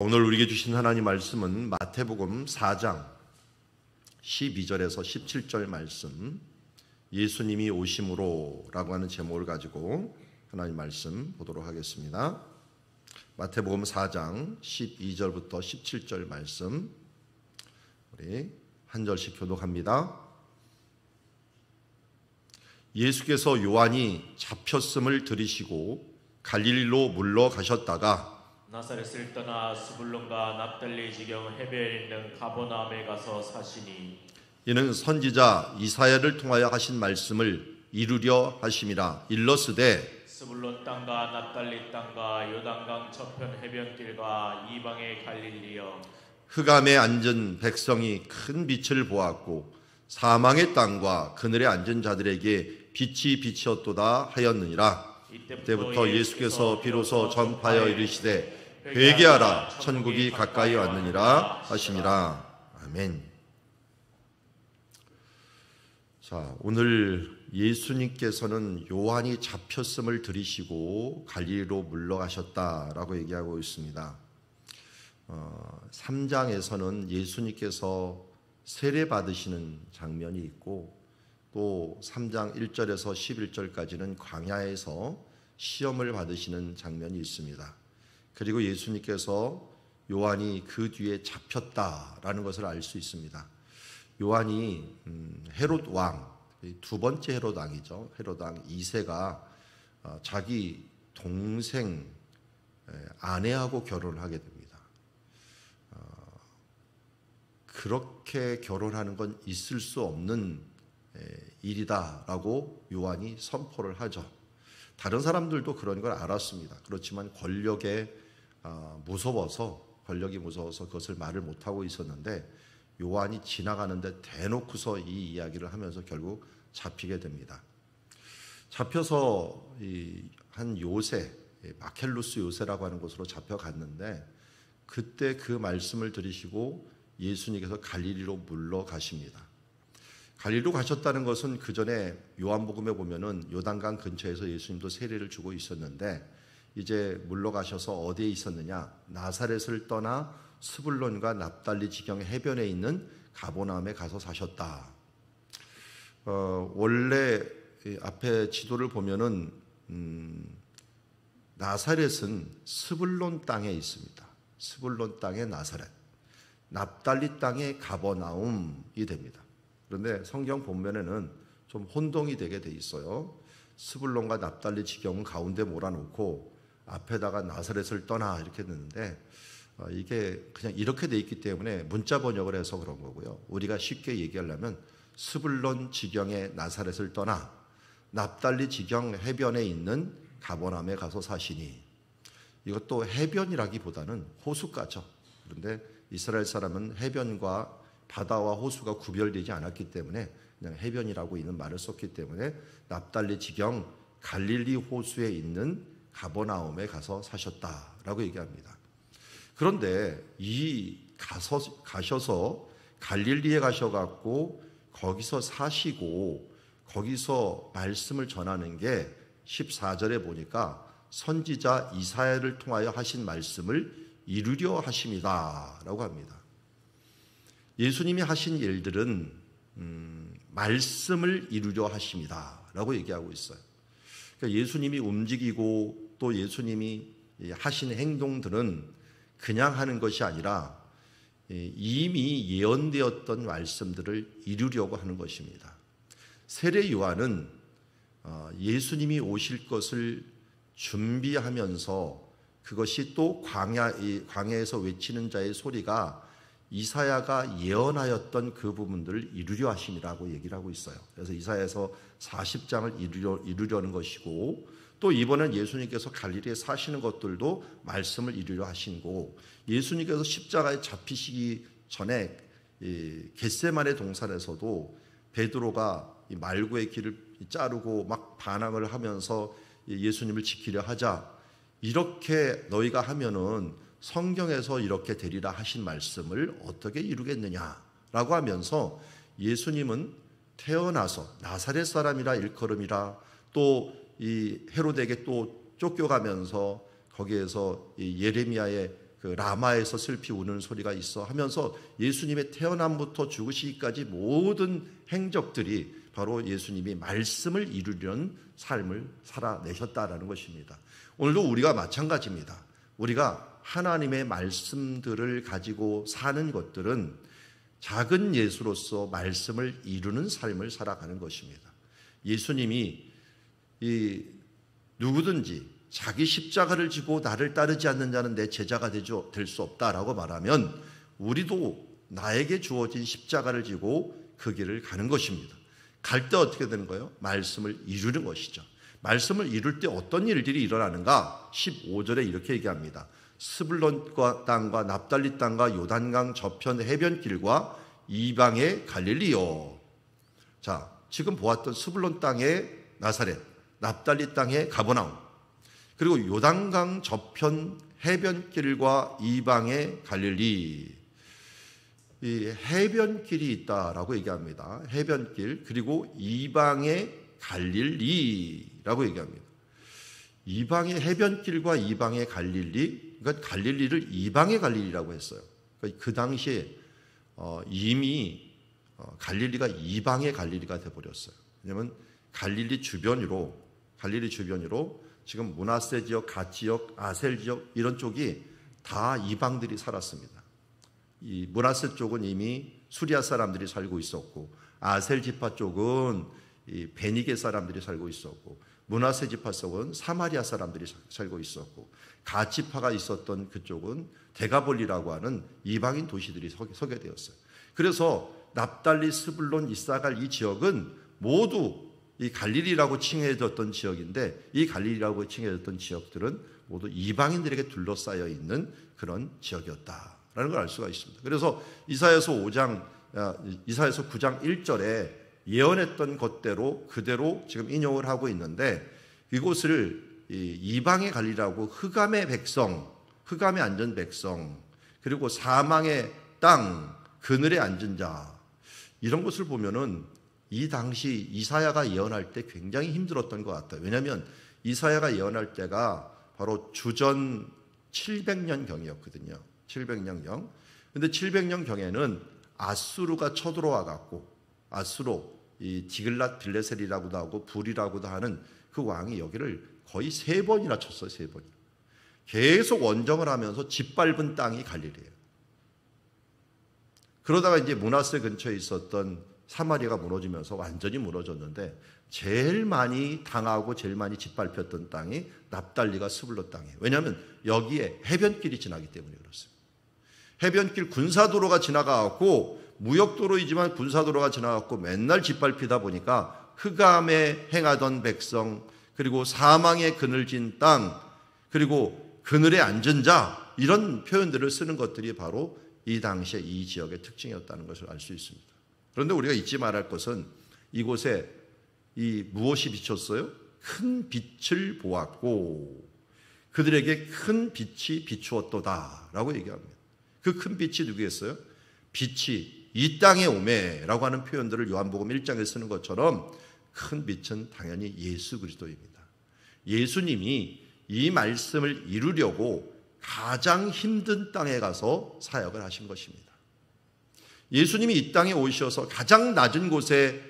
오늘 우리에게 주신 하나님 말씀은 마태복음 4장 12절에서 17절 말씀, 예수님이 오심으로 라고 하는 제목을 가지고 하나님 말씀 보도록 하겠습니다. 마태복음 4장 12절부터 17절 말씀, 우리 한 절씩 교독합니다. 예수께서 요한이 잡혔음을 들으시고 갈릴리로 물러가셨다가 나사렛을 떠나 스불론과 납달리 지경 해변에 있는 가버나움에 가서 사시니, 이는 선지자 이사야를 통하여 하신 말씀을 이루려 하심이라. 일러스되 스불론 땅과 납달리 땅과 요단강 저편 해변길과 이방의 갈릴리여, 흑암에 앉은 백성이 큰 빛을 보았고 사망의 땅과 그늘에 앉은 자들에게 빛이 비치었도다 하였느니라. 이때부터 예수께서 비로소 전파하여 이르시되 회개하라, 천국이 가까이 왔느니라 하시니라. 아멘. 자, 오늘 예수님께서는 요한이 잡혔음을 들으시고 갈릴리로 물러가셨다라고 얘기하고 있습니다. 3장에서는 예수님께서 세례 받으시는 장면이 있고, 또 3장 1절에서 11절까지는 광야에서 시험을 받으시는 장면이 있습니다. 그리고 예수님께서 요한이 그 뒤에 잡혔다라는 것을 알 수 있습니다. 요한이 헤롯 왕, 두 번째 헤롯 왕이죠. 헤롯 왕 2세가 자기 동생 아내하고 결혼을 하게 됩니다. 그렇게 결혼하는 건 있을 수 없는 일이다라고 요한이 선포를 하죠. 다른 사람들도 그런 걸 알았습니다. 그렇지만 권력이 무서워서 그것을 말을 못하고 있었는데, 요한이 지나가는데 대놓고서 이 이야기를 하면서 결국 잡히게 됩니다. 잡혀서 한 요새, 마켈루스 요새라고 하는 곳으로 잡혀갔는데, 그때 그 말씀을 들으시고 예수님께서 갈릴리로 물러가십니다. 갈릴리로 가셨다는 것은 그 전에 요한복음에 보면은 요단강 근처에서 예수님도 세례를 주고 있었는데, 이제 물러가셔서 어디에 있었느냐? 나사렛을 떠나 스불론과 납달리 지경 해변에 있는 가버나움에 가서 사셨다. 원래 앞에 지도를 보면은 나사렛은 스불론 땅에 있습니다. 스불론 땅의 나사렛, 납달리 땅의 가버나움이 됩니다. 그런데 성경 본면에는 좀 혼동이 되게 돼 있어요. 스불론과 납달리 지경은 가운데 몰아놓고 앞에다가 나사렛을 떠나 이렇게 넣는데, 이게 그냥 이렇게 돼 있기 때문에 문자 번역을 해서 그런 거고요. 우리가 쉽게 얘기하려면 스불론 지경의 나사렛을 떠나 납달리 지경 해변에 있는 가버나움에 가서 사시니, 이것도 해변이라기보다는 호숫가죠. 그런데 이스라엘 사람은 해변과 바다와 호수가 구별되지 않았기 때문에 그냥 해변이라고 있는 말을 썼기 때문에 납달리 지경 갈릴리 호수에 있는 가버나움에 가서 사셨다라고 얘기합니다. 그런데 가셔서 갈릴리에 가셔갖고 거기서 사시고 거기서 말씀을 전하는 게 14절에 보니까 선지자 이사야를 통하여 하신 말씀을 이루려 하심이다라고 합니다. 예수님이 하신 일들은 말씀을 이루려 하심이다라고 얘기하고 있어요. 그러니까 예수님이 움직이고 또 예수님이 하신 행동들은 그냥 하는 것이 아니라 이미 예언되었던 말씀들을 이루려고 하는 것입니다. 세례 요한은 예수님이 오실 것을 준비하면서 그것이 또 광야에서 외치는 자의 소리가 이사야가 예언하였던 그 부분들을 이루려 하심이라고 얘기를 하고 있어요. 그래서 이사야에서 40장을 이루려는 것이고, 또 이번엔 예수님께서 갈릴리에 사시는 것들도 말씀을 이루려 하신 거고, 예수님께서 십자가에 잡히시기 전에 겟세마네 동산에서도 베드로가 말구의 길을 자르고 막 반항을 하면서 예수님을 지키려 하자, 이렇게 너희가 하면은 성경에서 이렇게 되리라 하신 말씀을 어떻게 이루겠느냐라고 하면서, 예수님은 태어나서 나사렛 사람이라 일컬음이라, 또 이 헤롯에게 또 쫓겨가면서 거기에서 예레미야의 그 라마에서 슬피 우는 소리가 있어 하면서 예수님의 태어남부터 죽으시기까지 모든 행적들이 바로 예수님이 말씀을 이루려는 삶을 살아내셨다라는 것입니다. 오늘도 우리가 마찬가지입니다. 우리가 하나님의 말씀들을 가지고 사는 것들은 작은 예수로서 말씀을 이루는 삶을 살아가는 것입니다. 예수님이 누구든지 자기 십자가를 지고 나를 따르지 않는 자는 내 제자가 될 수 없다라고 말하면 우리도 나에게 주어진 십자가를 지고 그 길을 가는 것입니다. 갈 때 어떻게 되는 거예요? 말씀을 이루는 것이죠. 말씀을 이룰 때 어떤 일들이 일어나는가? 15절에 이렇게 얘기합니다. 스불론 땅과 납달리 땅과 요단강 저편 해변길과 이방의 갈릴리요. 자, 지금 보았던 스불론 땅의 나사렛, 납달리 땅의 가버나움, 그리고 요단강 저편 해변길과 이방의 갈릴리. 이 해변길이 있다라고 얘기합니다. 해변길, 그리고 이방의 갈릴리라고 얘기합니다. 이방의 해변길과 이방의 갈릴리, 그러니까 갈릴리를 이방의 갈릴리라고 했어요. 그러니까 그 당시에 이미 갈릴리가 이방의 갈릴리가 돼버렸어요. 왜냐하면 갈릴리 주변으로 지금 므낫세 지역, 갓 지역, 아셀 지역 이런 쪽이 다 이방들이 살았습니다. 이 므낫세 쪽은 이미 수리아 사람들이 살고 있었고, 아셀 지파 쪽은 이 베니게 사람들이 살고 있었고, 므낫세 지파 쪽은 사마리아 사람들이 살고 있었고, 갓 지파가 있었던 그쪽은 데가볼리라고 하는 이방인 도시들이 서게 되었어요. 그래서 납달리, 스불론, 이사갈 이 지역은 모두 이 갈릴리라고 칭해졌던 지역인데, 이 갈릴리라고 칭해졌던 지역들은 모두 이방인들에게 둘러싸여 있는 그런 지역이었다라는 걸 알 수가 있습니다. 그래서 이사야서 9장 1절에 예언했던 것대로 그대로 지금 인용을 하고 있는데, 이곳을 이방의 갈릴리라고 흑암의 백성, 흑암에 앉은 백성, 그리고 사망의 땅, 그늘에 앉은 자, 이런 것을 보면은 이 당시 이사야가 예언할 때 굉장히 힘들었던 것 같아요. 왜냐하면 이사야가 예언할 때가 바로 주전 700년경이었거든요. 700년경. 근데 700년경에는 아수르가 쳐들어와 갖고, 아수르, 이 디글랏 빌레셀이라고도 하고 불이라고도 하는 그 왕이 여기를 거의 3번이나 쳤어요. 3번. 계속 원정을 하면서 짓밟은 땅이 갈릴리예요. 그러다가 이제 므낫세 근처에 있었던 사마리아가 무너지면서 완전히 무너졌는데, 제일 많이 당하고 제일 많이 짓밟혔던 땅이 납달리가 스불론 땅이에요. 왜냐하면 여기에 해변길이 지나기 때문에 그렇습니다. 해변길 군사도로가 지나가고, 무역도로이지만 군사도로가 지나갔고 맨날 짓밟히다 보니까 흑암에 행하던 백성, 그리고 사망의 그늘진 땅, 그리고 그늘에 앉은 자, 이런 표현들을 쓰는 것들이 바로 이 당시에 이 지역의 특징이었다는 것을 알 수 있습니다. 그런데 우리가 잊지 말할 것은 이곳에 무엇이 비쳤어요? 큰 빛을 보았고 그들에게 큰 빛이 비추었도다라고 얘기합니다. 그 큰 빛이 누구였어요? 빛이 이 땅에 오매라고 하는 표현들을 요한복음 1장에 쓰는 것처럼 큰 빛은 당연히 예수 그리스도입니다. 예수님이 이 말씀을 이루려고 가장 힘든 땅에 가서 사역을 하신 것입니다. 예수님이 이 땅에 오셔서 가장 낮은 곳에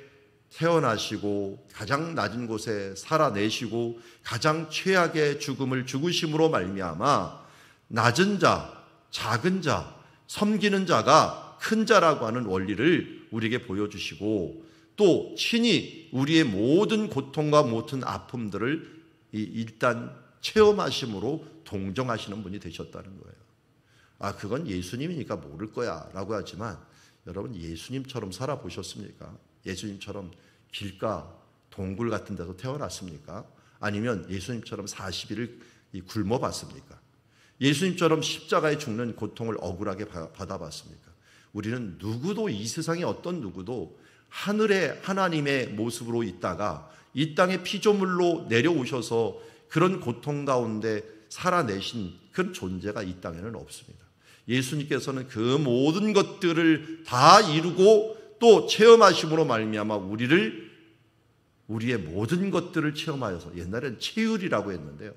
태어나시고 가장 낮은 곳에 살아내시고 가장 최악의 죽음을 죽으심으로 말미암아 낮은 자, 작은 자, 섬기는 자가 큰 자라고 하는 원리를 우리에게 보여주시고, 또 친히 우리의 모든 고통과 모든 아픔들을 일단 체험하심으로 동정하시는 분이 되셨다는 거예요. 그건 예수님이니까 모를 거야 라고 하지만, 여러분 예수님처럼 살아보셨습니까? 예수님처럼 길가 동굴 같은 데서 태어났습니까? 아니면 예수님처럼 40일을 굶어봤습니까? 예수님처럼 십자가에 죽는 고통을 억울하게 받아봤습니까? 우리는 누구도, 이 세상의 어떤 누구도 하늘의 하나님의 모습으로 있다가 이 땅의 피조물로 내려오셔서 그런 고통 가운데 살아내신 그런 존재가 이 땅에는 없습니다. 예수님께서는 그 모든 것들을 다 이루고 또 체험하심으로 말미암아 우리의 모든 것들을 체험하여서, 옛날엔 체휼이라고 했는데요,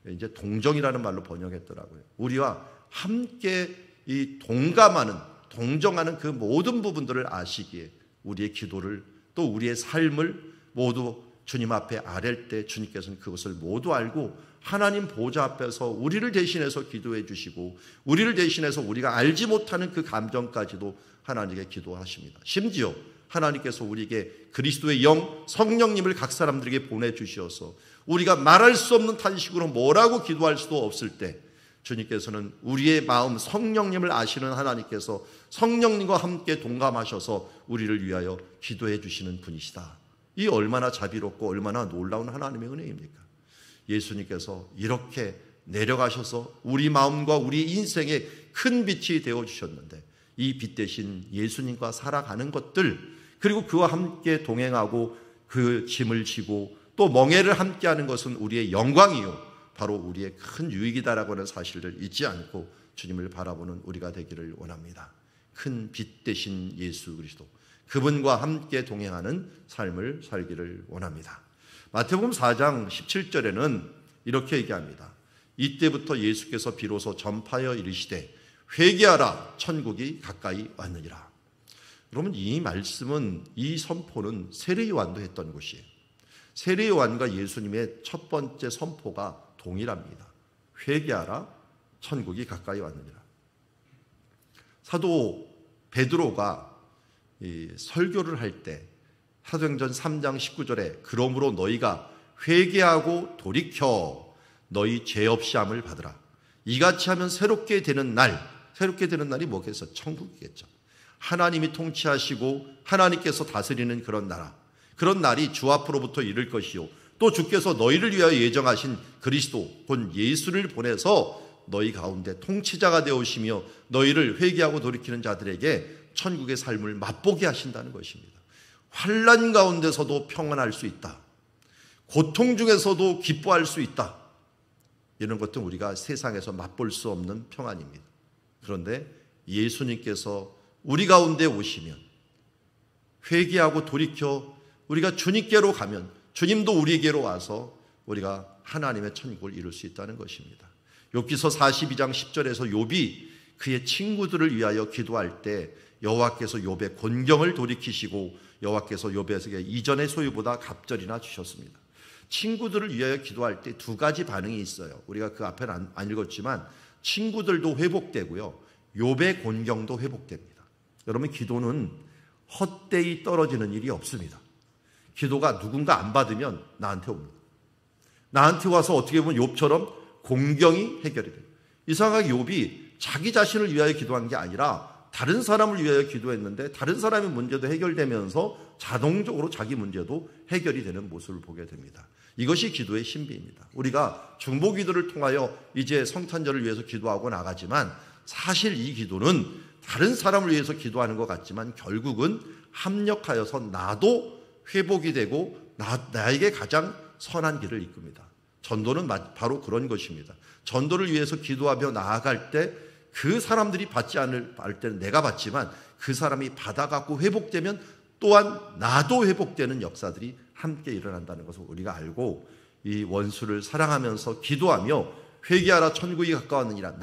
이제 동정이라는 말로 번역했더라고요. 우리와 함께 이 동감하는, 동정하는 그 모든 부분들을 아시기에 우리의 기도를, 또 우리의 삶을 모두 주님 앞에 아랠 때 주님께서는 그것을 모두 알고 하나님 보좌 앞에서 우리를 대신해서 기도해 주시고, 우리를 대신해서 우리가 알지 못하는 그 감정까지도 하나님께 기도하십니다. 심지어 하나님께서 우리에게 그리스도의 영 성령님을 각 사람들에게 보내주셔서 우리가 말할 수 없는 탄식으로 뭐라고 기도할 수도 없을 때 주님께서는 우리의 마음, 성령님을 아시는 하나님께서 성령님과 함께 동감하셔서 우리를 위하여 기도해 주시는 분이시다. 이 얼마나 자비롭고 얼마나 놀라운 하나님의 은혜입니까? 예수님께서 이렇게 내려가셔서 우리 마음과 우리 인생에 큰 빛이 되어주셨는데, 이 빛 대신 예수님과 살아가는 것들, 그리고 그와 함께 동행하고 그 짐을 지고 또 멍에를 함께하는 것은 우리의 영광이요 바로 우리의 큰 유익이다라고 하는 사실을 잊지 않고 주님을 바라보는 우리가 되기를 원합니다. 큰 빛 대신 예수 그리스도, 그분과 함께 동행하는 삶을 살기를 원합니다. 마태복음 4장 17절에는 이렇게 얘기합니다. 이때부터 예수께서 비로소 전파하여 이르시되 회개하라, 천국이 가까이 왔느니라. 여러분, 이 말씀은, 이 선포는 세례요한도 했던 것이에요. 세례요한과 예수님의 첫 번째 선포가 동일합니다. 회개하라, 천국이 가까이 왔느니라. 사도 베드로가 설교를 할 때 사도행전 3장 19절에 그러므로 너희가 회개하고 돌이켜 너희 죄 없이 함을 받으라. 이같이 하면 새롭게 되는 날이 뭐겠어? 천국이겠죠. 하나님이 통치하시고 하나님께서 다스리는 그런 나라, 그런 날이 주 앞으로부터 이를 것이요 또 주께서 너희를 위하여 예정하신 그리스도 곧 예수를 보내서 너희 가운데 통치자가 되어오시며 너희를 회개하고 돌이키는 자들에게 천국의 삶을 맛보게 하신다는 것입니다. 환난 가운데서도 평안할 수 있다. 고통 중에서도 기뻐할 수 있다. 이런 것들은 우리가 세상에서 맛볼 수 없는 평안입니다. 그런데 예수님께서 우리 가운데 오시면, 회개하고 돌이켜 우리가 주님께로 가면 주님도 우리에게로 와서 우리가 하나님의 천국을 이룰 수 있다는 것입니다. 욥기서 42장 10절에서 욥이 그의 친구들을 위하여 기도할 때 여호와께서 욥의 곤경을 돌이키시고 여호와께서 욥에게 이전의 소유보다 갑절이나 주셨습니다. 친구들을 위하여 기도할 때 두 가지 반응이 있어요. 우리가 그 앞에는 안 읽었지만 친구들도 회복되고요, 욥의 곤경도 회복됩니다. 여러분, 기도는 헛되이 떨어지는 일이 없습니다. 기도가 누군가 안 받으면 나한테 옵니다. 나한테 와서 어떻게 보면 욥처럼 공경이 해결이 돼요. 이상하게 욥이 자기 자신을 위하여 기도한 게 아니라 다른 사람을 위하여 기도했는데 다른 사람의 문제도 해결되면서 자동적으로 자기 문제도 해결이 되는 모습을 보게 됩니다. 이것이 기도의 신비입니다. 우리가 중보기도를 통하여 이제 성탄절을 위해서 기도하고 나가지만 사실 이 기도는 다른 사람을 위해서 기도하는 것 같지만 결국은 합력하여서 나도 회복이 되고 나에게 가장 선한 길을 이끕니다. 전도는 바로 그런 것입니다. 전도를 위해서 기도하며 나아갈 때 그 사람들이 받지 않을 때는 내가 받지만 그 사람이 받아갖고 회복되면 또한 나도 회복되는 역사들이 함께 일어난다는 것을 우리가 알고 이 원수를 사랑하면서 기도하며 회개하라 천국이 가까웠느니라.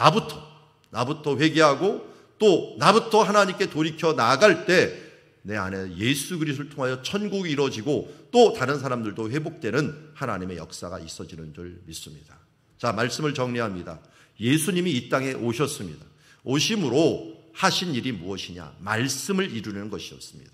나부터 회개하고 또 나부터 하나님께 돌이켜 나아갈 때 내 안에 예수 그리스도를 통하여 천국이 이루어지고 또 다른 사람들도 회복되는 하나님의 역사가 있어지는 줄 믿습니다. 자, 말씀을 정리합니다. 예수님이 이 땅에 오셨습니다. 오심으로 하신 일이 무엇이냐? 말씀을 이루는 것이었습니다.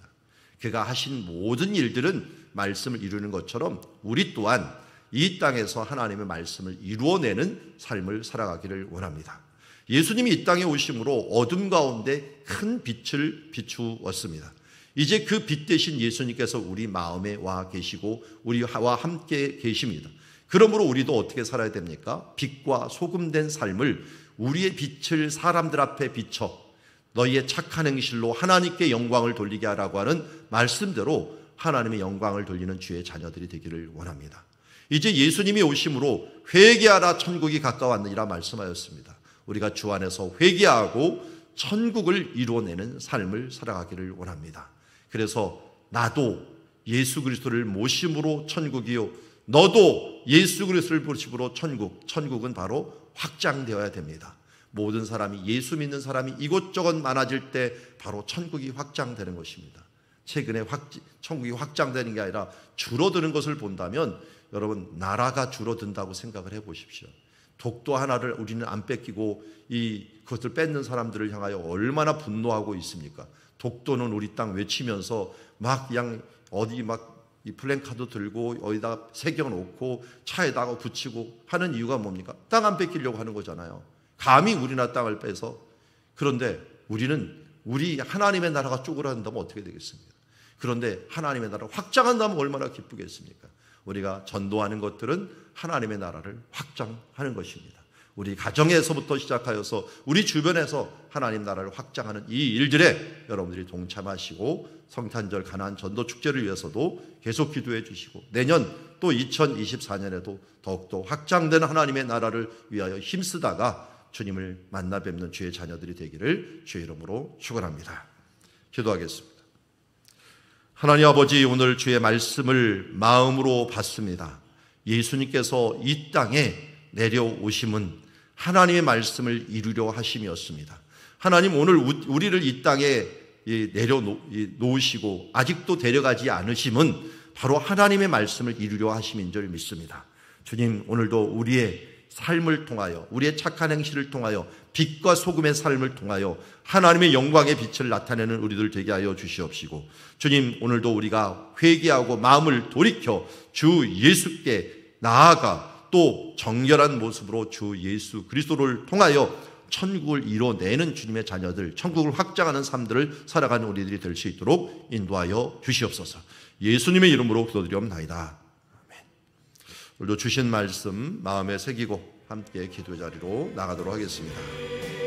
그가 하신 모든 일들은 말씀을 이루는 것처럼 우리 또한 이 땅에서 하나님의 말씀을 이루어내는 삶을 살아가기를 원합니다. 예수님이 이 땅에 오심으로 어둠 가운데 큰 빛을 비추었습니다. 이제 그 빛 대신 예수님께서 우리 마음에 와 계시고 우리와 함께 계십니다. 그러므로 우리도 어떻게 살아야 됩니까? 빛과 소금된 삶을, 우리의 빛을 사람들 앞에 비춰 너희의 착한 행실로 하나님께 영광을 돌리게 하라고 하는 말씀대로 하나님의 영광을 돌리는 주의 자녀들이 되기를 원합니다. 이제 예수님이 오심으로 회개하라 천국이 가까웠느니라 말씀하였습니다. 우리가 주 안에서 회개하고 천국을 이루어내는 삶을 살아가기를 원합니다. 그래서 나도 예수 그리스도를 모심으로 천국이요, 너도 예수 그리스도를 모심으로 천국은 바로 확장되어야 됩니다. 모든 사람이, 예수 믿는 사람이 이곳저곳 많아질 때 바로 천국이 확장되는 것입니다. 최근에 천국이 확장되는 게 아니라 줄어드는 것을 본다면 여러분, 나라가 줄어든다고 생각을 해보십시오. 독도 하나를 우리는 안 뺏기고 그것을 뺏는 사람들을 향하여 얼마나 분노하고 있습니까? 독도는 우리 땅 외치면서 막 그냥 어디 막 이 플랜카드 들고 어디다 새겨놓고 차에다가 붙이고 하는 이유가 뭡니까? 땅 안 뺏기려고 하는 거잖아요. 감히 우리나라 땅을 빼서. 그런데 우리 하나님의 나라가 쪼그라든다면 어떻게 되겠습니까? 그런데 하나님의 나라를 확장한다면 얼마나 기쁘겠습니까? 우리가 전도하는 것들은 하나님의 나라를 확장하는 것입니다. 우리 가정에서부터 시작하여서 우리 주변에서 하나님 나라를 확장하는 이 일들에 여러분들이 동참하시고 성탄절 가나안 전도 축제를 위해서도 계속 기도해 주시고 내년 또 2024년에도 더욱더 확장된 하나님의 나라를 위하여 힘쓰다가 주님을 만나 뵙는 주의 자녀들이 되기를 주의 이름으로 축원합니다. 기도하겠습니다. 하나님 아버지, 오늘 주의 말씀을 마음으로 받습니다. 예수님께서 이 땅에 내려오심은 하나님의 말씀을 이루려 하심이었습니다. 하나님, 오늘 우리를 이 땅에 내려놓으시고 아직도 데려가지 않으심은 바로 하나님의 말씀을 이루려 하심인 줄 믿습니다. 주님, 오늘도 우리의 삶을 통하여, 우리의 착한 행실을 통하여, 빛과 소금의 삶을 통하여 하나님의 영광의 빛을 나타내는 우리들 되게 하여 주시옵시고, 주님, 오늘도 우리가 회개하고 마음을 돌이켜 주 예수께 나아가 또 정결한 모습으로 주 예수 그리스도를 통하여 천국을 이뤄내는 주님의 자녀들, 천국을 확장하는 삶들을 살아가는 우리들이 될 수 있도록 인도하여 주시옵소서. 예수님의 이름으로 기도드리옵나이다. 아멘. 오늘도 주신 말씀 마음에 새기고 함께 기도의 자리로 나가도록 하겠습니다.